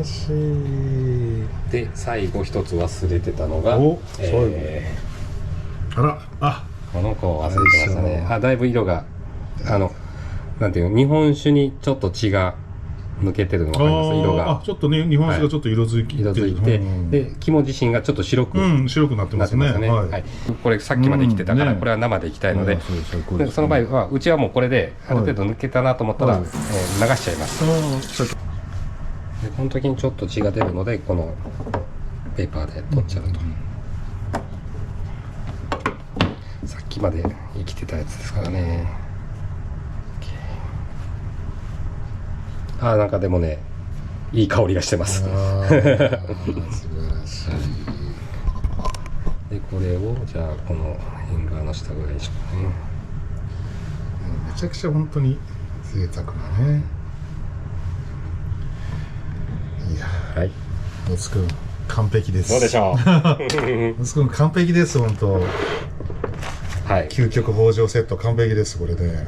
らしい。で最後一つ忘れてたのがこの子忘れてましたね。だいぶ色がなんていうの、日本酒にちょっと血が抜けてるの分かります？色がちょっとね、日本酒がちょっと色づいて、で肝自身がちょっと白くなってますね。これさっきまで生きてたからこれは生でいきたいので、その場合はうちはもうこれである程度抜けたなと思ったら流しちゃいます。でこの時にちょっと血が出るのでこのペーパーで取っちゃうと、さっきまで生きてたやつですからね。なんかでもね、いい香りがしてます。素晴らしい。でこれをじゃあこの縁側の下ぐらいにしようね。めちゃくちゃ本当に贅沢なね。いや、はい。息子完璧です。どうでしょう。息子完璧です本当。はい。究極包丁セット完璧ですこれで。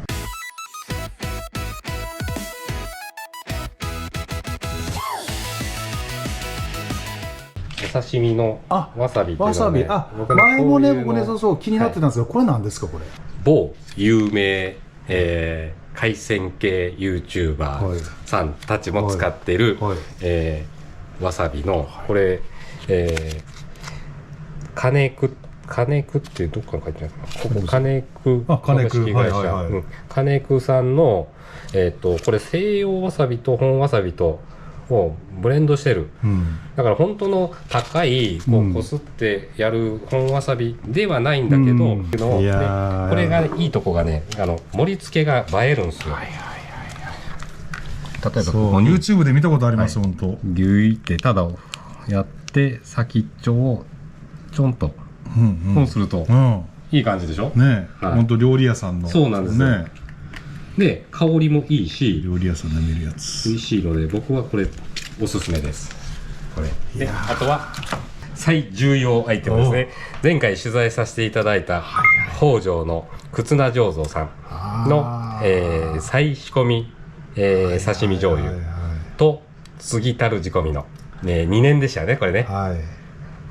お刺身のわさびっていうのはね、前もね僕ねそう気になってたんですが、これなんですかこれ？某有名海鮮系 YouTuber さんたちも使ってるわさびのこれ金久ってどっかに書いてないかな、ここ金久株式会社金久さんのこれ西洋わさびと本わさびとをブレンドしてる、だから本当の高いこすってやる本わさびではないんだけど、これがいいとこがね、盛り付けが映えるんですよ。例えばここに YouTube で見たことあります、本当。ギュイってただやって先っちょをちょんとこうするといい感じでしょね。本当料理屋さんの。そうなんですね。で香りもいいし料理屋さんで見るやつ美味しいので僕はこれおすすめです。これであとは最重要アイテムですね。前回取材させていただいた北条の忽那醸造さんの再仕込み刺身醤油と継ぎ足る仕込みの2年でしたねこれね。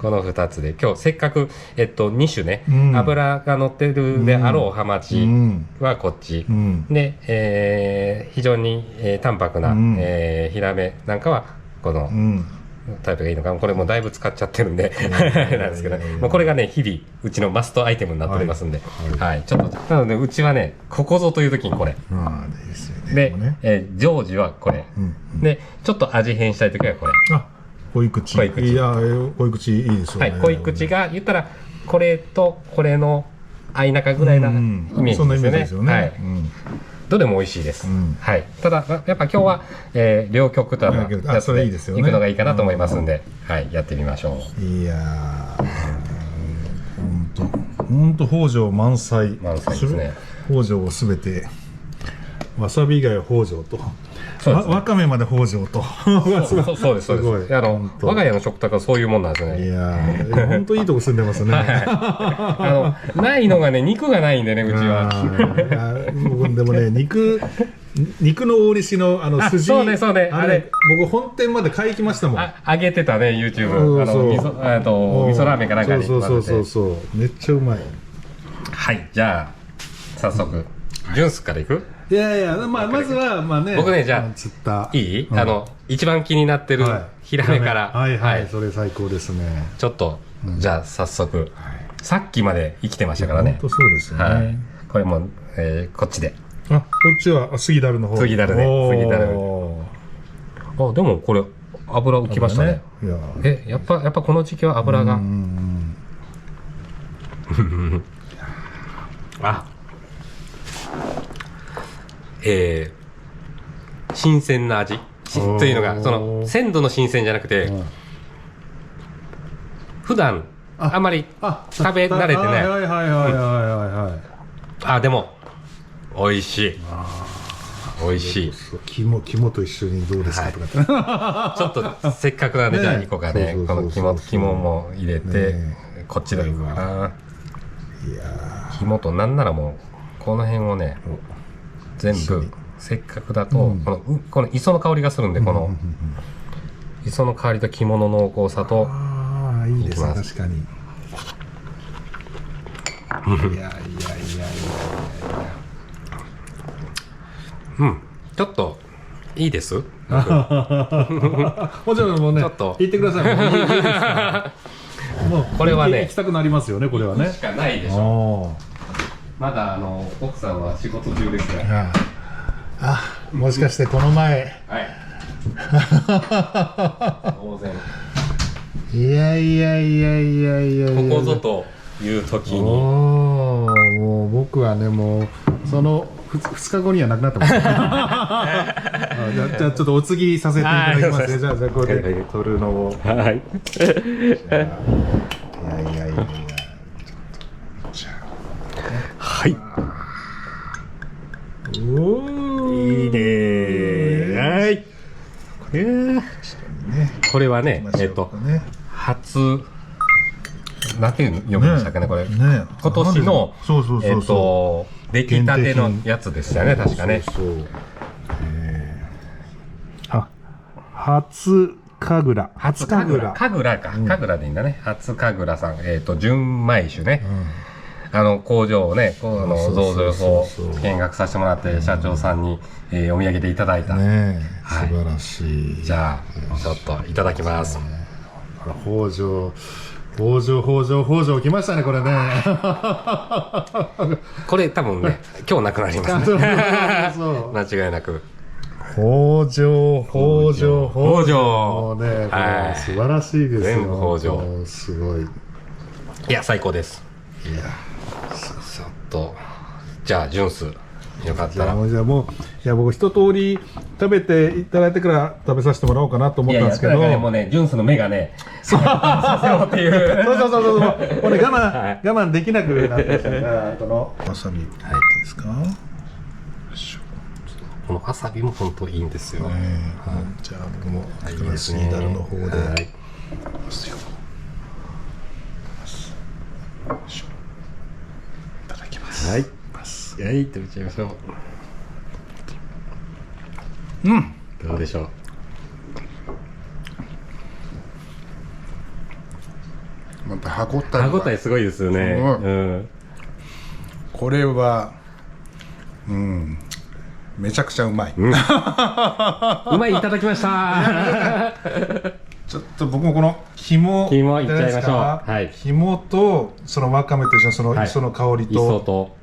この2つで今日せっかく2種ね、油が乗ってるであろうハマチはこっち、で非常に淡白なヒラメなんかはこのタイプがいいのかな。これもだいぶ使っちゃってるんでなんですけど、これがね日々うちのマストアイテムになっておりますんで、ちょっとなのでうちはねここぞという時にこれで常時はこれでちょっと味変したい時はこれ。濃い口。いや濃い口いいですよね。濃い口が言ったらこれとこれの間中ぐらいなイメージですよね。どれも美味しいです。ただやっぱ今日は両極端なやつでいくのがいいかなと思いますんで、やってみましょう。いや本当北条満載ですね。北条をすべてわさび以外は北条と。わかめまで北条と。そうです。我が家の食卓はそういうもんなんですね。いや本当いいとこ住んでますね。ないのがね肉がないんでねうちは。でもね肉の大西の筋。そうねあれ僕本店まで買い行きましたもん。あげてたね YouTube。味噌ラーメンかなんかに。そうめっちゃうまい。はいじゃあ早速ジュンスからいく？いやまずはね僕ねじゃあいい？一番気になってるヒラメからそれ最高ですね。ちょっとじゃあ早速さっきまで生きてましたからね。本当そうですよね。これもこっちでこっちは杉だるの方。杉だるででもこれ油浮きましたね。やっぱこの時期は油が新鮮な味というのがその鮮度の新鮮じゃなくて普段あまり食べ慣れてない。でも美味しい。肝と一緒にどうですかとかちょっとせっかくなんでじゃあ1個かねこの肝も入れてこっちでいくかな。肝となんならもうこの辺をね全部せっかくだとこの磯の香りがするんでこの磯の香りと肝の濃厚さと、ああいいですね、いきま確かに。いやいやいやいやいや。うん、ちょっといいです。もちろんもうね、ちょっと言ってください。もういいですか。もうこれはね行きたくなりますよね、これはね。しかないでしょ。おまだ奥さんは仕事中ですから。ーあ、もしかしてこの前。はい。当然。いやいやいやいやいやいや。ここぞという時に。もう僕はね、もうその2日後にはなくなってます。じゃあちょっとお次させていただきますね。じゃあここで取るのを。はい。いやいやいやいや。はい。おーいいねー。はい。これはね、初、なんていうの読むんでしたっけね、これ。今年の、出来たてのやつでしたよね、確かね。初神楽。初神楽。神楽か。神楽でいいんだね。初神楽さん。純米酒ね。工場をね、造像を見学させてもらって、社長さんに、お土産でいただいた。ねえ、素晴らしい。じゃあ、ちょっといただきます。北条来ましたね、これね。これ多分ね、今日なくなりますね。間違いなく。北条。もうね、素晴らしいですよ。全部北条。すごい。いや、最高です。いや、ちょっと、じゃあ、ジュンス、よかったら。じゃあもう、いや、僕一通り食べていただいてから食べさせてもらおうかなと思ったんですけど。もうね、ジュンスの目がね、させろっていう。そう。もうね、我慢できなくなってましたね。このわさび、ですか。このわさびも本当いいんですよ。じゃあ、僕もクラスニダルの方で。いただきます。はい。はい、食べちゃいましょう。どうでしょう。また歯応えすごいですよね。これは、めちゃくちゃうまい。うまい、いただきました。ちょっと僕もこの紐いっちゃいましょう。はい。紐とそのわかめと一緒にその磯の香りと。磯と。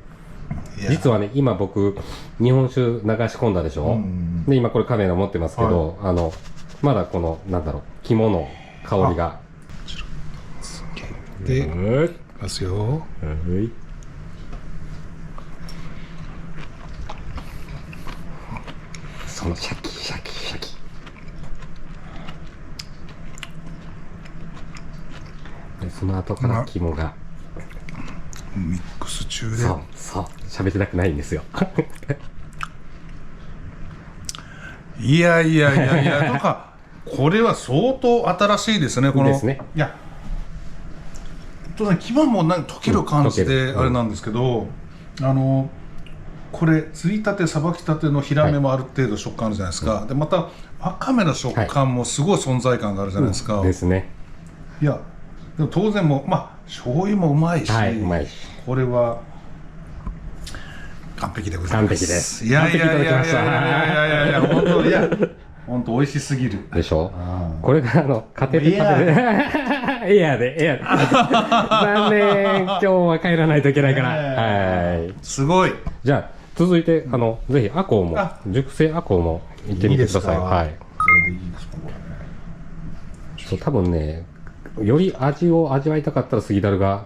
実はね、今僕日本酒流し込んだでしょ。で今これカメラ持ってますけど、まだこのなんだろう、肝の香りが。で、ますよ。そのシャキシャキシャキ。でその後から肝が。ミックス中で。そう、喋りたくないんですよ。いや、なんか、これは相当新しいですね、この。ですね。いや、肝もなんか溶ける感じであれなんですけど、これついたてさばきたてのヒラメもある程度食感あるじゃないですか。でまたわかめの食感もすごい存在感があるじゃないですか。ですね。いや、でも当然も醤油もうまいし、うまいし、これは完璧でございます。完璧です。いや本当美味しすぎるでしょ。これが家庭で食べるエアで残念、今日は帰らないといけないから。はい。すごい。じゃあ続いてぜひアコウも熟成アコウも行ってみてください。はい。そう多分ね、より味を味わいたかったら杉だるが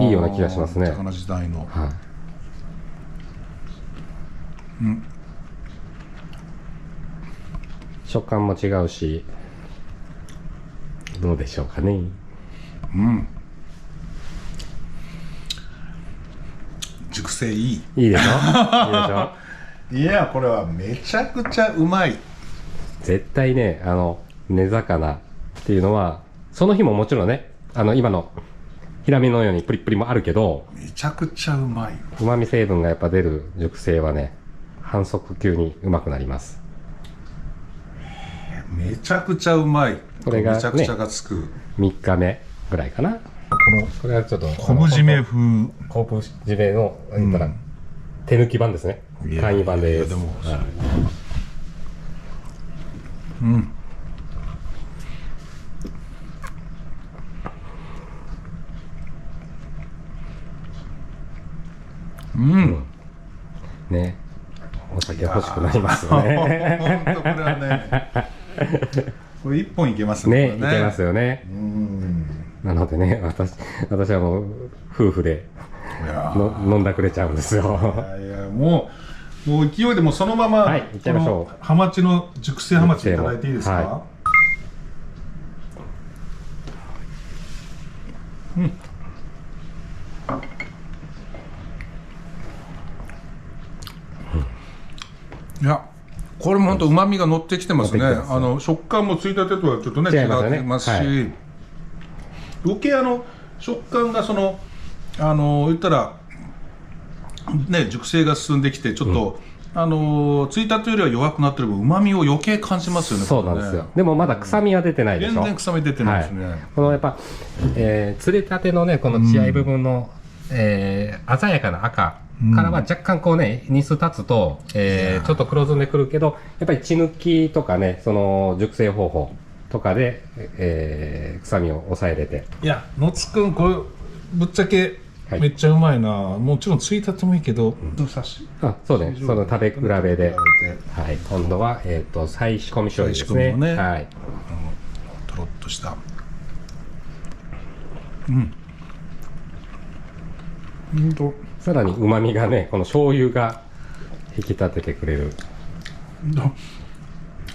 いいような気がしますね。高菜時代の。はい。食感も違うし、どうでしょうかね。熟成いい。いいでしょ。いや、これはめちゃくちゃうまい。絶対ね、根魚っていうのはその日ももちろんね、今のヒラメのようにプリップリもあるけど、めちゃくちゃうまい。旨味成分がやっぱ出る熟成はね、反則級にうまくなります。めちゃくちゃうまい。これがねめちゃくちゃがつく。 3日目ぐらいかな。これはちょっと昆布締め風。昆布締めの言ったら手抜き版ですね。簡易版です。でも、はい、ね、お酒欲しくなりますよね。本当これはね、これ1本いけますね。ね、いけますよね。なのでね、私はもう夫婦で飲んだくれちゃうんですよ。いやもう勢いでもそのまま、はい、いっちゃいましょう。ハマチの熟成ハマチいただいていいですか？はいや、これも本当旨味が乗ってきてますね。乗ってきてます食感もついたてとはちょっとね違いますよね違いますし、はい、余計食感が言ったらね、熟成が進んできてちょっと、ついたてよりは弱くなってる分旨味を余計感じますよね。そうなんですよ。でもまだ臭みは出てないでしょ。全然臭み出てないですね。はい、このやっぱ、釣れたてのね、この血合い部分の、鮮やかな赤からは若干こうね、日数経つと、ちょっと黒ずんでくるけど、やっぱり血抜きとかね、その熟成方法とかで、臭みを抑えれて。いや、野津くん、これぶっちゃけめっちゃうまいな。もちろんついたてもいいけど、そうね、その食べ比べで、はい、今度は再仕込み醤油ですね。ね、はい、とろっとした。さらに旨味がね、この醤油が引き立ててくれる。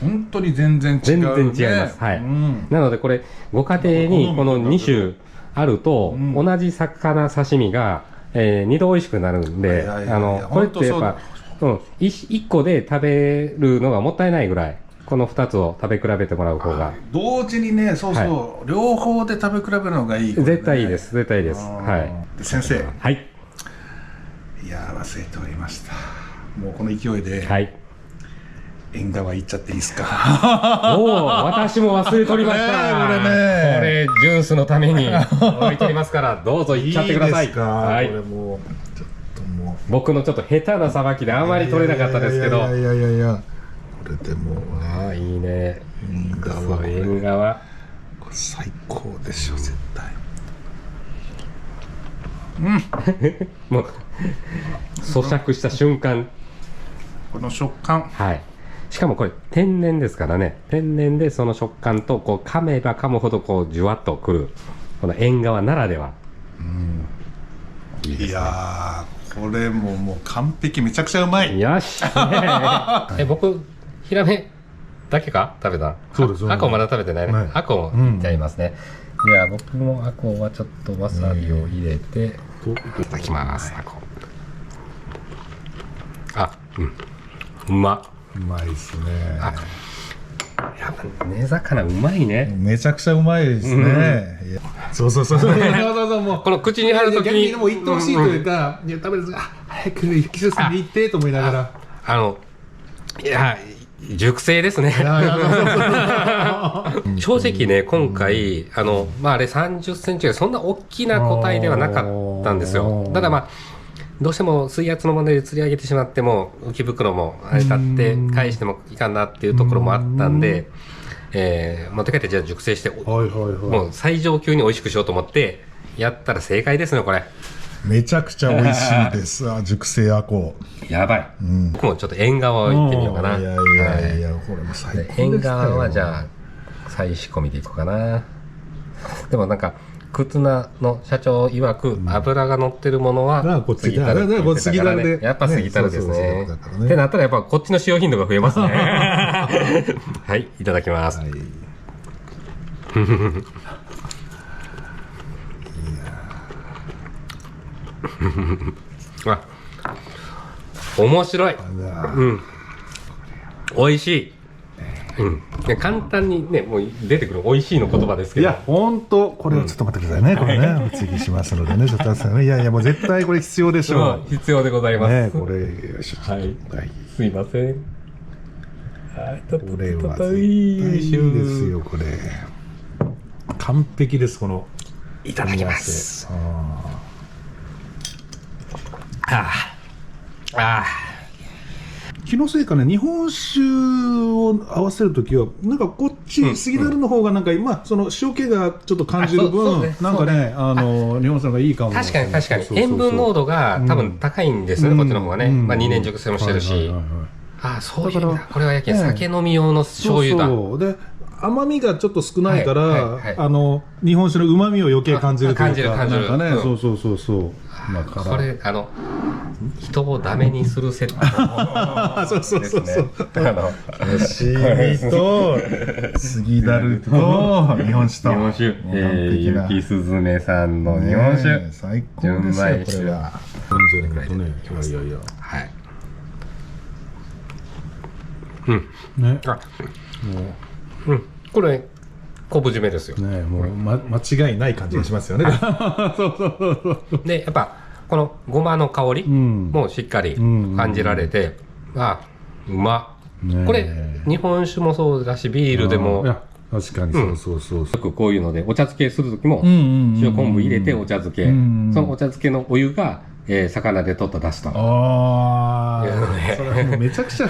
本当に全然違う、ね、全然違います。はい。なのでこれご家庭にこの2種あると、同じ魚刺身が、2度美味しくなるんで、これってやっぱ、1個で食べるのがもったいないぐらい、この2つを食べ比べてもらう方が。同時にね、そうそう、はい、両方で食べ比べるのがいい、ね。絶対いいです。絶対いいです。はい。先生。はい。いやー、忘れておりました。もうこの勢いで。はい。縁側行っちゃっていいですか？おお、私も忘れとりました。これジュースのために置いておりますから、どうぞ行っちゃってください。はい。これもうちょっともう僕のちょっと下手なさばきであんまり取れなかったですけど。いや。これでもああ、いいね。縁側。縁側。これ最高でしょ、絶対。もう咀嚼した瞬間。この食感。はい。しかもこれ天然ですからね、天然でその食感とこう噛めば噛むほどこうじゅわっとくるこの縁側ならでは、いやー、これもう完璧、めちゃくちゃうまい。よし僕ヒラメだけか食べた。そうです。アコまだ食べてないね。アコもいっちゃいますね。いや、僕もアコはちょっとわさびを入れていただきます。アコ、うまいですね。やっぱ根魚うまいね。めちゃくちゃうまいですね。そうもうこの口に入るときにでも言ってほしいというか、いや食べる早く木津さんに行ってと思いながら、いや熟成ですね。正直ね、今回あれ30センチがそんな大きな個体ではなかったんですよ。ただどうしても水圧の問題で釣り上げてしまっても浮き袋も立って返してもいかんなっていうところもあったんで、持って帰ってじゃあ熟成してもう最上級に美味しくしようと思ってやったら正解ですね。これめちゃくちゃ美味しいです。熟成アコやばい。僕もちょっと縁側を行ってみようかな。いやこれも最高です。縁側はじゃあ再仕込みでいこうかな。でもなんか忽那の社長曰く脂が乗ってるものは過ぎたるって言ってたからね。やっぱ過ぎたるですね。ってなったらやっぱこっちの使用頻度が増えますね。はい、いただきます。面白い。美味しい。簡単にね、もう出てくる美味しいの言葉ですけど。いや、本当これをちょっと待ってくださいね。これね、次しますのでね、ちょっといやもう絶対これ必要でしょう。必要でございます。ね、これ、はい。すいません。これは絶対いいですよ、これ。完璧です、この。いただきます。気のせいかね、日本酒を合わせるときはなんかこっち杉樽の方がなんか今その塩気がちょっと感じる分、なんかね日本酒の方がいいかも。確かに塩分濃度が多分高いんですね、こっちの方がね。まあ2年熟成もしてるし。そういう意味だ。これはやけん酒飲み用の醤油だ。で甘みがちょっと少ないから日本酒の旨味を余計感じるというか、なんかね、そう。これ人をダメにするセット。そう。刺身と杉樽と日本酒と。日本酒。雪すずめさんの日本酒。最高ですよ、これは。40年ぐらいでね。いや。はい。ね。これ昆布締めですよ。ね、もう間違いない感じがしますよね。そう。でやっぱこのごまの香りもしっかり感じられて、うまっ。これ日本酒もそうだしビールでも。確かにそう。よくこういうのでお茶漬けする時も塩昆布入れてお茶漬け、そのお茶漬けのお湯が魚で取った出汁と。それはもうめちゃくちゃ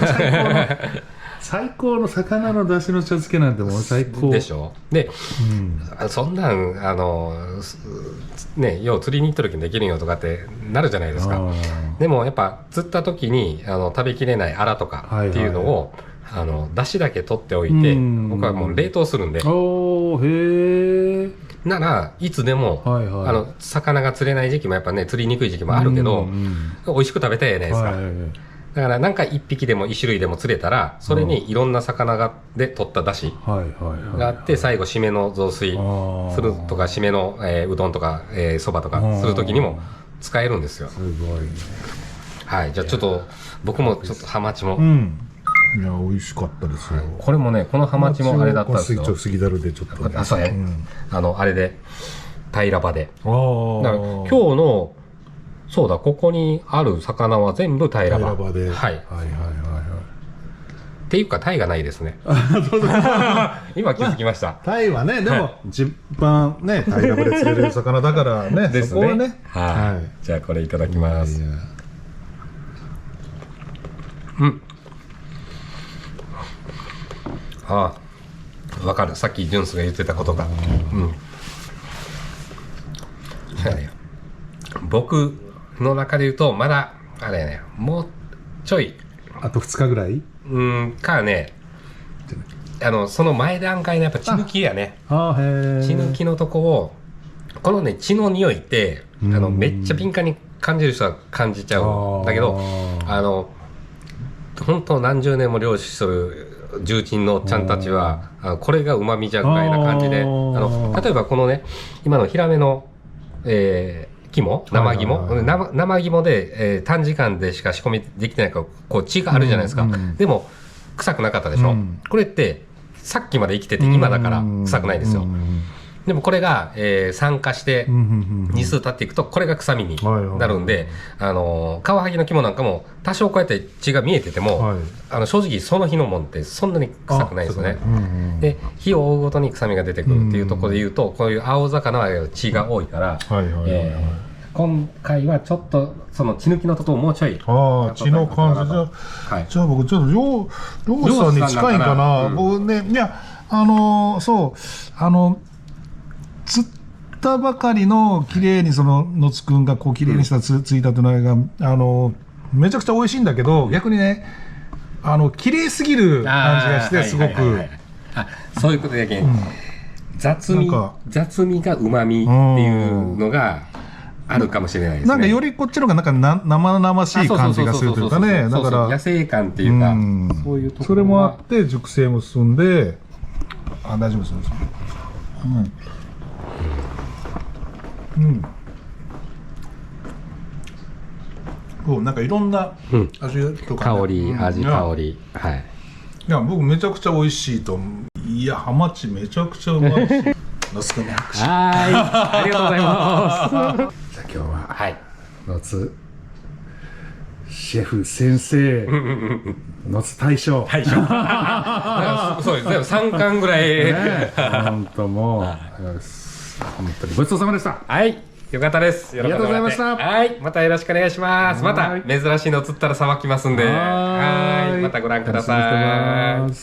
最高の魚の出汁の茶漬けなんてもう最高でしょ。で、そんなんね、要釣りに行った時にできるよとかってなるじゃないですか。でもやっぱ釣った時に食べきれないアラとかっていうのを出汁だけ取っておいて、僕はもう冷凍するんで。ならいつでも魚が釣れない時期もやっぱね釣りにくい時期もあるけど、美味しく食べたいじゃないですか。だからなんか1匹でも1種類でも釣れたらそれにいろんな魚で取った出汁があって最後締めの雑炊するとか締めのうどんとかそばとかする時にも使えるんですよ。すごいね。はい、じゃあちょっと僕もちょっとハマチも、いや美味しかったですよ。これもねこのハマチもあれだったんですよ。杉樽でちょっとそうね、あれで平場で。だから今日のそうだ、ここにある魚は全部平場で。はい。っていうか、鯛がないですね。今気づきました。鯛はね、でも、一番ね、平場で釣れる魚だからね、ですね。はい。じゃあ、これいただきます。わかる。さっきジュンスが言ってたことが。僕の中で言うとまだあれね、もうちょいあと2日ぐらいからね、その前段階のやっぱ血抜きやね。血抜きのとこをこのね血の匂いってめっちゃ敏感に感じる人は感じちゃうんだけど、本当何十年も漁師する重鎮のおっちゃんたちはこれがうまみじゃぐらいな感じで、例えばこのね今のヒラメの生肝で、短時間でしか仕込みできてないからこう血があるじゃないですか。でも臭くなかったでしょ。これってさっきまで生きてて今だから臭くないですよ。でもこれが、酸化して日数経っていくとこれが臭みになるんで、カワハギの肝なんかも多少こうやって血が見えてても、正直その日のもんってそんなに臭くないですよね。で日を追うごとに臭みが出てくるっていうところで言うと、こういう青魚は血が多いから、今回はちょっとその血抜きのところをもうちょい血の感じじゃあ僕ちょっと漁師さんに近いかな。僕ね、いやそう釣ったばかりの綺麗にその野津くんがこう綺麗にしたついたてのあれがめちゃくちゃ美味しいんだけど、逆にね綺麗すぎる感じがしてすごくそういうことやけん、雑味がうまみっていうのがあるかもしれないですね。なんかよりこっちの方がなんか生々しい感じがするというかね、だから野生感っていうか、そういうところそれもあって熟成も進んで大丈夫です。なんかいろんな味とか、香り、はい。いや僕めちゃくちゃ美味しいと思う。いやハマチめちゃくちゃうまいし。野津くんに拍手。ありがとうございます。じゃあ今日は野津シェフ先生の大将。大将。そうですね、3巻ぐらい。本当もう、本当にごちそうさまでした。はい。よかったです。ありがとうございました。はい。またよろしくお願いします。また珍しいの釣ったらさばきますんで。はい。またご覧ください。